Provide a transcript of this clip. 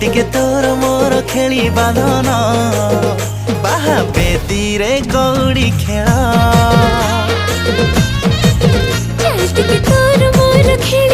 टिके तोर मोर खेली बांधन बाहा बेदी रे गौड़ी खेल चल टिके तोर मोर खेली